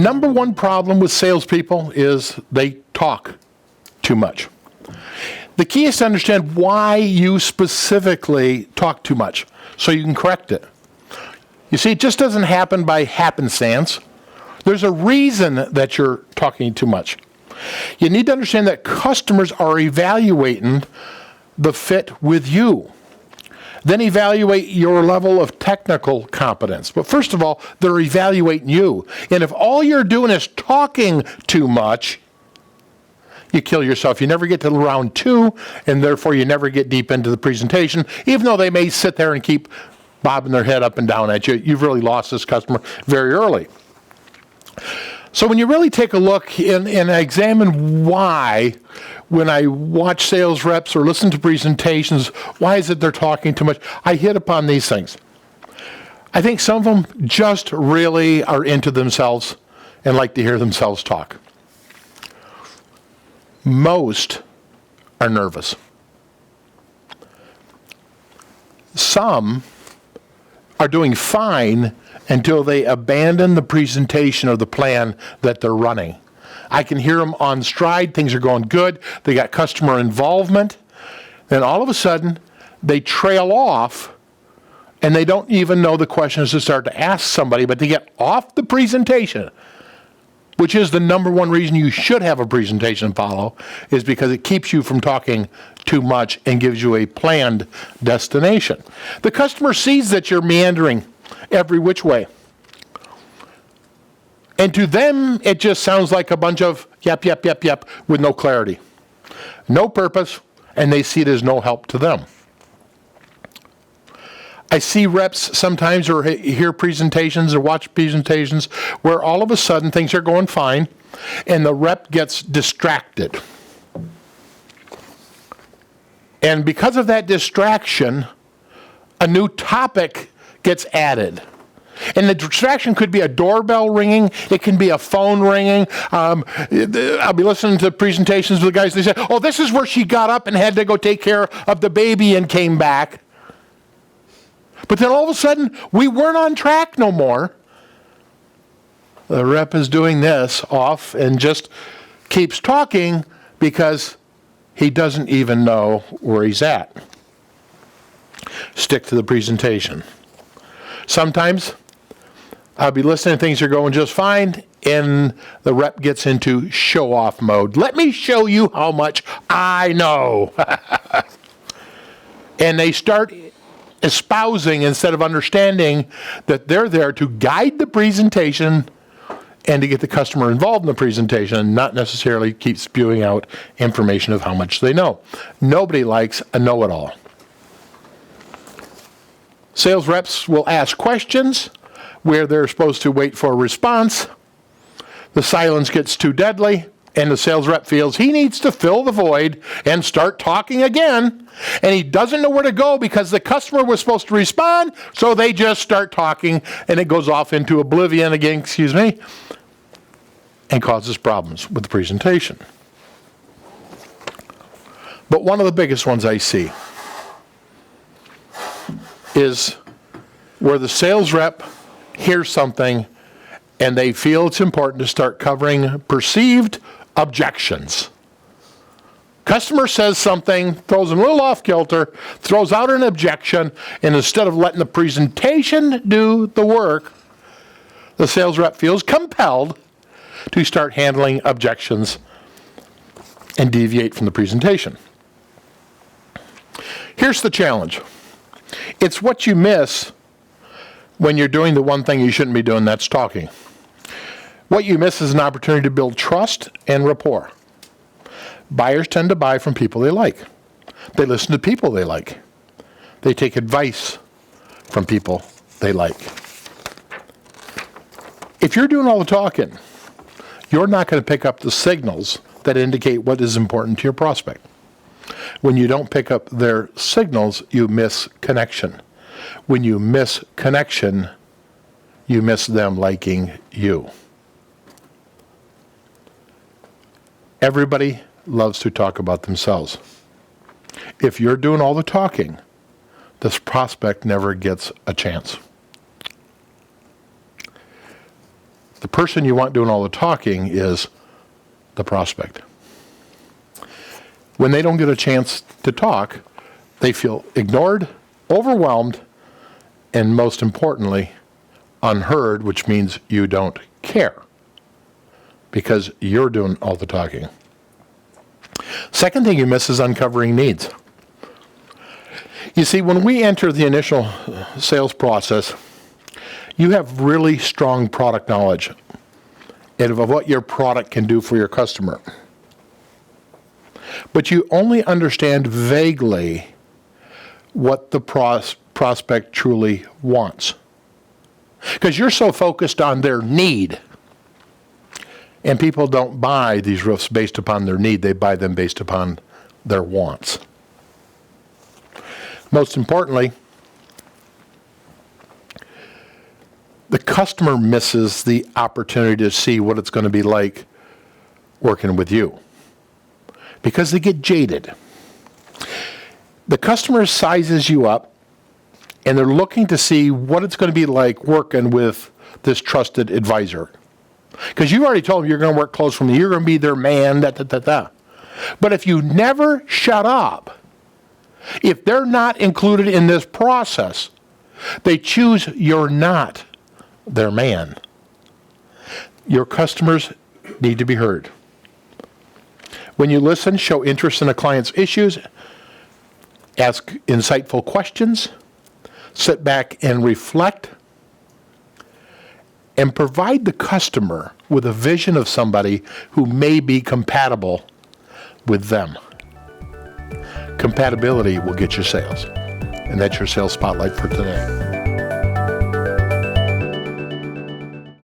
number one problem with salespeople is they talk too much. The key is to understand why you specifically talk too much so you can correct it. You see, it just doesn't happen by happenstance. There's a reason that you're talking too much. You need to understand that customers are evaluating the fit with you. Then evaluate your level of technical competence. But first of all, they're evaluating you. And if all you're doing is talking too much, you kill yourself. You never get to round two, and therefore you never get deep into the presentation. Even though they may sit there and keep bobbing their head up and down at you, you've really lost this customer very early. So when you really take a look and examine why, when I watch sales reps or listen to presentations, why is it they're talking too much? I hit upon these things. I think some of them just really are into themselves and like to hear themselves talk. Most are nervous. Some are doing fine until they abandon the presentation or the plan that they're running. I can hear them on stride. Things are going good. They got customer involvement. Then all of a sudden, they trail off, and they don't even know the questions to start to ask somebody, but they get off the presentation, which is the number one reason you should have a presentation follow, is because it keeps you from talking too much and gives you a planned destination. The customer sees that you're meandering every which way. And to them, it just sounds like a bunch of yep, with no clarity, no purpose, and they see it as no help to them. I see reps sometimes or hear presentations or watch presentations where all of a sudden things are going fine and the rep gets distracted. And because of that distraction, a new topic gets added. And the distraction could be a doorbell ringing. It can be a phone ringing. I'll be listening to presentations with the guys. They say, oh, this is where she got up and had to go take care of the baby and came back. But then all of a sudden, we weren't on track no more. The rep is doing this off and just keeps talking because he doesn't even know where he's at. Stick to the presentation. Sometimes I'll be listening, things are going just fine, and the rep gets into show-off mode. Let me show you how much I know. And they start espousing instead of understanding that they're there to guide the presentation and to get the customer involved in the presentation and not necessarily keep spewing out information of how much they know. Nobody likes a know-it-all. Sales reps will ask questions where they're supposed to wait for a response. The silence gets too deadly, and the sales rep feels he needs to fill the void and start talking again, and he doesn't know where to go because the customer was supposed to respond, so they just start talking, and it goes off into oblivion again, and causes problems with the presentation. But one of the biggest ones I see is where the sales rep hears something and they feel it's important to start covering perceived objections. Customer says something, throws them a little off kilter, throws out an objection, and instead of letting the presentation do the work, the sales rep feels compelled to start handling objections and deviate from the presentation. Here's the challenge. It's what you miss when you're doing the one thing you shouldn't be doing, that's talking. What you miss is an opportunity to build trust and rapport. Buyers tend to buy from people they like. They listen to people they like. They take advice from people they like. If you're doing all the talking, you're not going to pick up the signals that indicate what is important to your prospect. When you don't pick up their signals, you miss connection. When you miss connection, you miss them liking you. Everybody loves to talk about themselves. If you're doing all the talking, this prospect never gets a chance. The person you want doing all the talking is the prospect. When they don't get a chance to talk, they feel ignored, overwhelmed, and most importantly, unheard, which means you don't care because you're doing all the talking. Second thing you miss is uncovering needs. You see, when we enter the initial sales process, you have really strong product knowledge of what your product can do for your customer. But you only understand vaguely what the prospect truly wants. Because you're so focused on their need. And people don't buy these roofs based upon their need. They buy them based upon their wants. Most importantly, the customer misses the opportunity to see what it's going to be like working with you because they get jaded. The customer sizes you up and they're looking to see what it's going to be like working with this trusted advisor. Because you already told them you're going to work close with them, you're going to be their man, But if you never shut up, if they're not included in this process, they choose you're not their man. Your customers need to be heard. When you listen, show interest in a client's issues, ask insightful questions, sit back and reflect, and provide the customer with a vision of somebody who may be compatible with them. Compatibility will get you sales. And that's your sales spotlight for today.